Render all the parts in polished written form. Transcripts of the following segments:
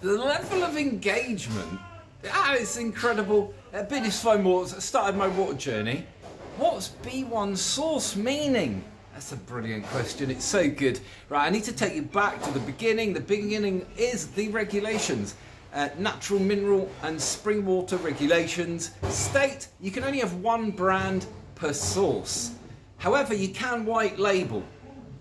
The level of engagement, it's incredible. British Fine Waters started my water journey. What's B1 source meaning? That's a brilliant question. It's so good. Right, I need to take you back to the beginning. The beginning is the regulations. Natural mineral and spring water regulations state you can only have one brand per source. However, you can white label,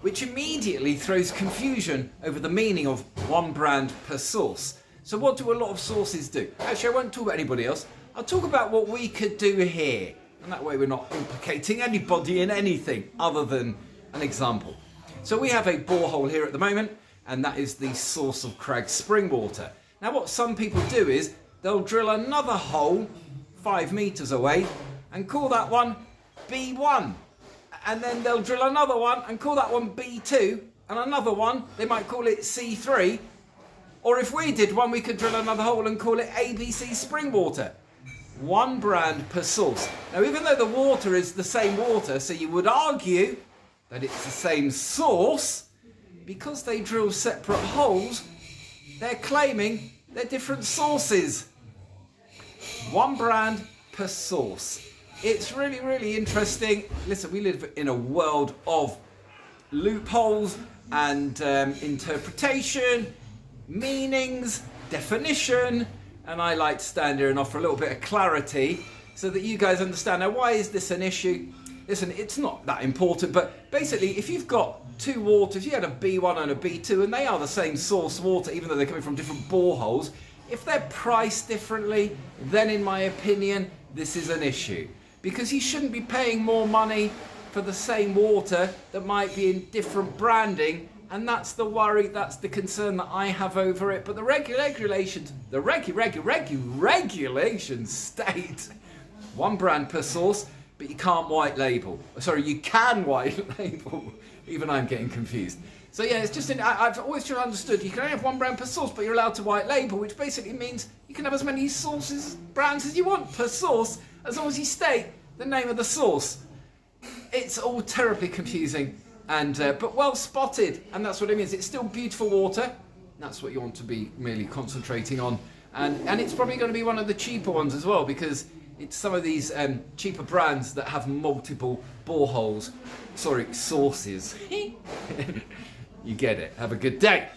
which immediately throws confusion over the meaning of one brand per source. So what do a lot of sources do? Actually, I won't talk about anybody else. I'll talk about what we could do here. And that way we're not implicating anybody in anything other than an example. So we have a borehole here at the moment, and that is the source of Crag spring water. Now what some people do is they'll drill another hole 5 meters away and call that one B1. And then they'll drill another one and call that one B2, and another one, they might call it C3. Or if we did one, we could drill another hole and call it ABC spring water. One brand per source. Now, even though the water is the same water, so you would argue that it's the same source, because they drill separate holes, they're claiming they're different sources. One brand per source. It's really, really interesting. Listen, we live in a world of loopholes and interpretation, meanings, definition, and I like to stand here and offer a little bit of clarity so that you guys understand. Now, why is this an issue? Listen, it's not that important, but basically, if you've got two waters, you had a B1 and a B2, and they are the same source water, even though they're coming from different boreholes, if they're priced differently, then in my opinion, this is an issue. Because you shouldn't be paying more money for the same water that might be in different branding, and that's the worry, that's the concern that I have over it. But the regulations state one brand per source, but you can't white label. Sorry, you can white label. Even I'm getting confused. So yeah, it's just, I've always just understood you can only have one brand per source, but you're allowed to white label, which basically means you can have as many brands as you want per source, as long as you state the name of the source. It's all terribly confusing, and but well spotted, and that's what it means. It's still beautiful water. That's what you want to be merely concentrating on, and it's probably going to be one of the cheaper ones as well, because it's some of these cheaper brands that have multiple sources. You get it. Have a good day.